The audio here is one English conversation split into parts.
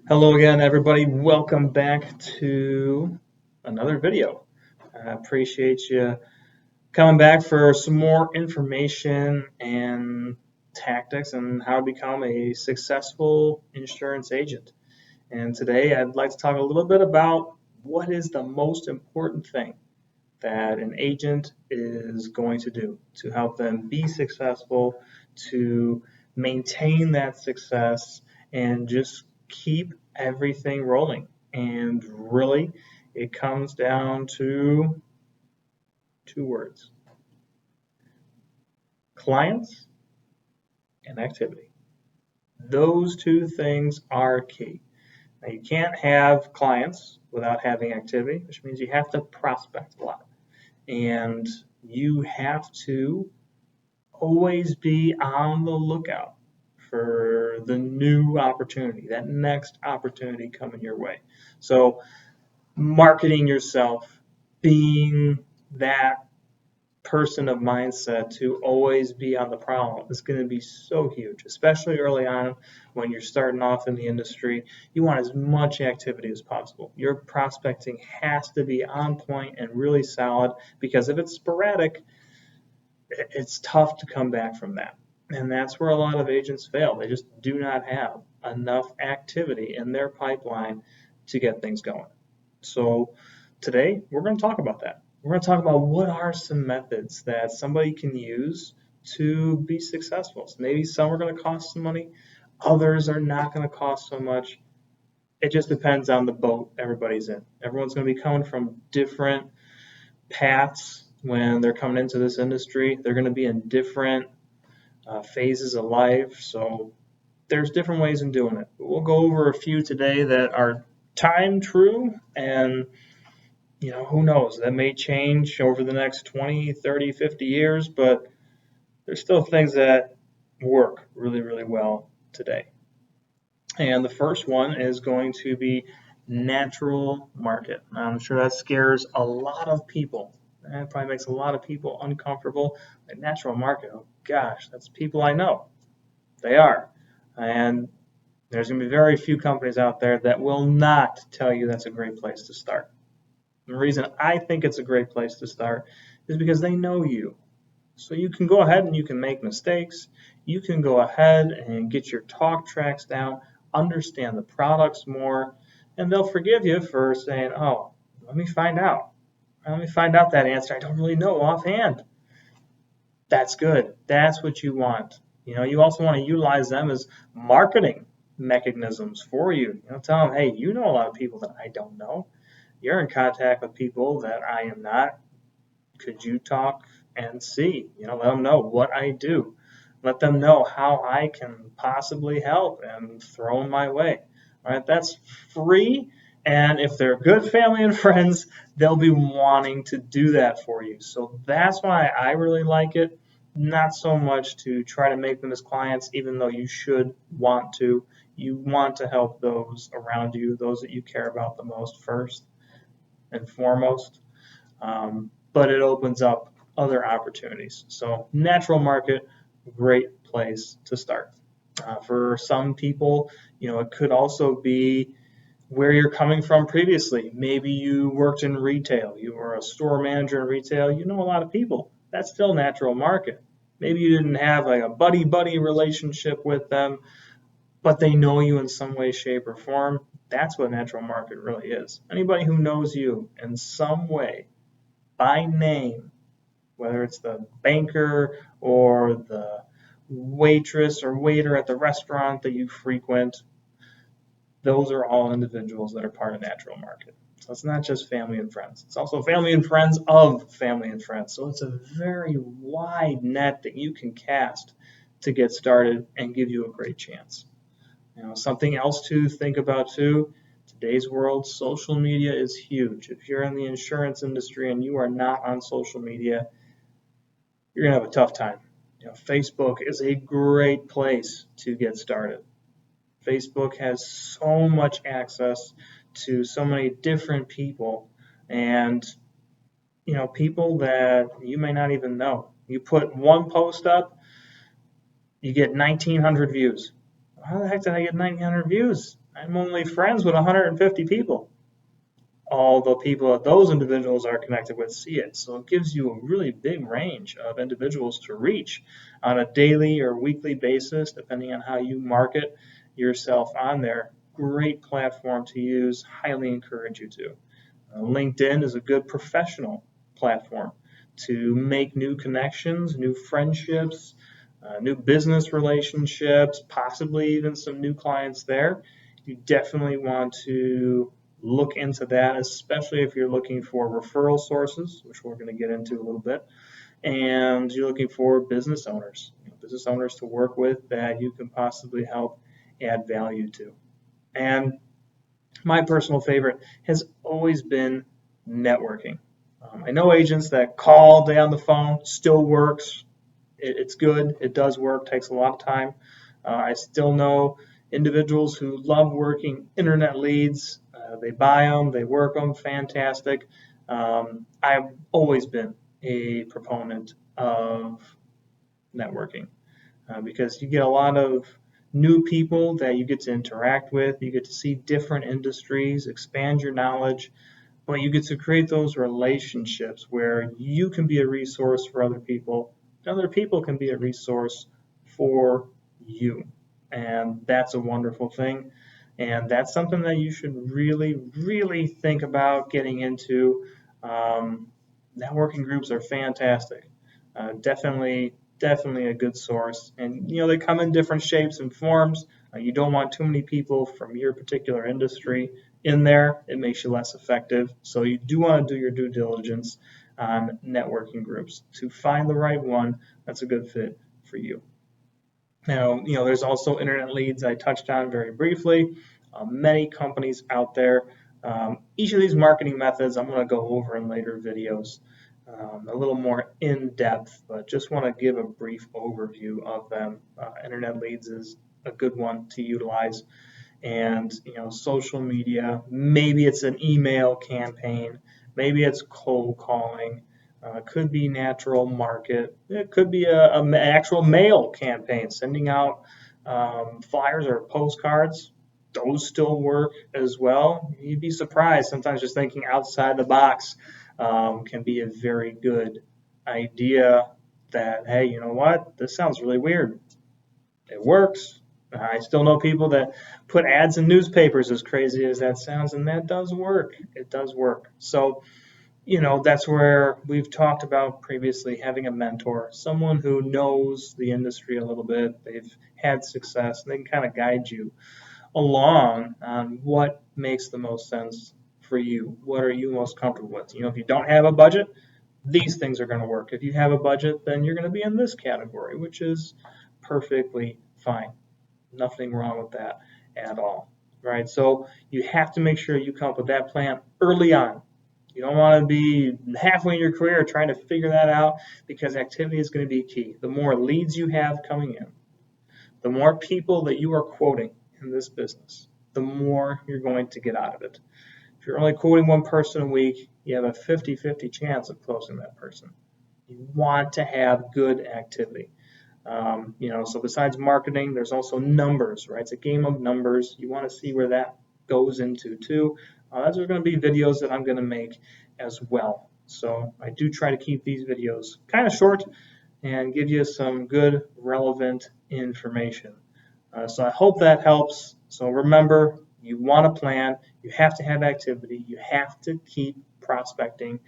Hello again, everybody. Welcome back to another video. I appreciate you coming back for some more information and tactics on how to become a successful insurance agent. And today I'd like to talk a little bit about what is the most important thing that an agent is going to do to help them be successful, to maintain that success, and just keep everything rolling. And really, it comes down to two words: clients and activity. Those two things are key. Now, you can't have clients without having activity, which means you have to prospect a lot. And you have to always be on the lookout for the new opportunity, that next opportunity coming your way. So, marketing yourself, being that person of mindset to always be on the prowl is going to be so huge, especially early on when you're starting off in the industry. You want as much activity as possible. Your prospecting has to be on point and really solid, because if it's sporadic, it's tough to come back from that. And that's where a lot of agents fail. They just do not have enough activity in their pipeline to get things going. So today we're going to talk about that. We're going to talk about what are some methods that somebody can use to be successful. So maybe some are going to cost some money, others are not going to cost so much. It just depends on the boat everybody's in. Everyone's going to be coming from different paths when they're coming into this industry. They're going to be in different phases of life. So there's different ways in doing it. We'll go over a few today that are time true, and who knows, that may change over the next 20, 30, 50 years, but there's still things that work really, really well today. And the first one is going to be natural market. Now, I'm sure that scares a lot of people. That probably makes a lot of people uncomfortable. Like, natural market, oh gosh, that's people I know. They are. And there's going to be very few companies out there that will not tell you that's a great place to start. The reason I think it's a great place to start is because they know you. So you can go ahead and you can make mistakes. You can go ahead and get your talk tracks down, understand the products more, and they'll forgive you for saying, oh, let me find out. Let me find out that answer. I don't really know offhand. That's good. That's what you want. You also want to utilize them as marketing mechanisms for you. Tell them, hey, you know a lot of people that I don't know. You're in contact with people that I am not. Could you talk and see? Let them know what I do. Let them know how I can possibly help and throw them my way. All right, that's free. And if they're good family and friends, they'll be wanting to do that for you. So that's why I really like it. Not so much to try to make them as clients, even though you should want to. You want to help those around you, those that you care about the most, first and foremost. But it opens up other opportunities. So natural market, great place to start. For some people, it could also be where you're coming from previously. Maybe you worked in retail, you were a store manager in retail, you know a lot of people. That's still natural market. Maybe you didn't have like a buddy-buddy relationship with them, but they know you in some way, shape, or form. That's what natural market really is. Anybody who knows you in some way, by name, whether it's the banker or the waitress or waiter at the restaurant that you frequent, those are all individuals that are part of natural market. So it's not just family and friends. It's also family and friends of family and friends. So it's a very wide net that you can cast to get started and give you a great chance. Something else to think about too, today's world, social media is huge. If you're in the insurance industry and you are not on social media, you're going to have a tough time. Facebook is a great place to get started. Facebook has so much access to so many different people, and people that you may not even know. You put one post up, you get 1,900 views. how the heck did I get 1,900 views? I'm only friends with 150 people. All the people that those individuals are connected with see it. So it gives you a really big range of individuals to reach on a daily or weekly basis, depending on how you market yourself on there. Great platform to use. Highly encourage you to. LinkedIn is a good professional platform to make new connections, new friendships, new business relationships, possibly even some new clients there. You definitely want to look into that, especially if you're looking for referral sources, which we're going to get into a little bit, and you're looking for business owners to work with that you can possibly help add value to. And my personal favorite has always been networking. I know agents that call all day on the phone, still works. It's good. It does work. Takes a lot of time. I still know individuals who love working internet leads. They buy them, they work them, fantastic. I've always been a proponent of networking because you get a lot of new people that you get to interact with. You get to see different industries, expand your knowledge, but you get to create those relationships where you can be a resource for other people, and other people can be a resource for you. And that's a wonderful thing. And that's something that you should really, really think about getting into. Networking groups are fantastic. Definitely a good source. And they come in different shapes and forms. You don't want too many people from your particular industry in there. It makes you less effective. So you do want to do your due diligence on networking groups to find the right one that's a good fit for you. Now, there's also internet leads I touched on very briefly. Many companies out there. Each of these marketing methods I'm going to go over in later videos a little more in depth, but just want to give a brief overview of them. Internet leads is a good one to utilize. And, social media, maybe it's an email campaign, maybe it's cold calling. Could be natural market. It could be an actual mail campaign, sending out flyers or postcards. Those still work as well. You'd be surprised. Sometimes just thinking outside the box can be a very good idea that, hey, you know what? This sounds really weird. It works. I still know people that put ads in newspapers, as crazy as that sounds, and that does work. It does work. So, that's where we've talked about previously having a mentor, someone who knows the industry a little bit. They've had success, and they can kind of guide you along on what makes the most sense for you. What are you most comfortable with? If you don't have a budget, these things are going to work. If you have a budget, then you're going to be in this category, which is perfectly fine. Nothing wrong with that at all, right? So you have to make sure you come up with that plan early on. You don't want to be halfway in your career trying to figure that out, because activity is going to be key. The more leads you have coming in, the more people that you are quoting in this business, the more you're going to get out of it. If you're only quoting one person a week, you have a 50-50 chance of closing that person. You want to have good activity. So besides marketing, there's also numbers, right? It's a game of numbers. You want to see where that goes into too. Those are going to be videos that I'm going to make as well. So I do try to keep these videos kind of short and give you some good, relevant information. So I hope that helps. So remember, you want a plan. You have to have activity. You have to keep prospecting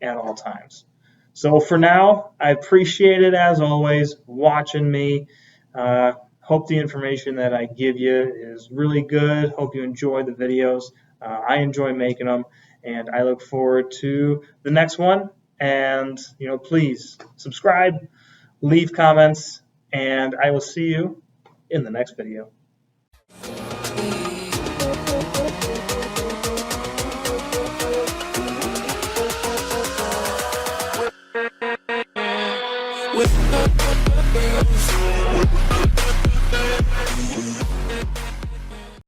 at all times. So for now, I appreciate it, as always, watching me. Hope the information that I give you is really good. Hope you enjoy the videos. I enjoy making them, and I look forward to the next one. And, please subscribe, leave comments, and I will see you in the next video.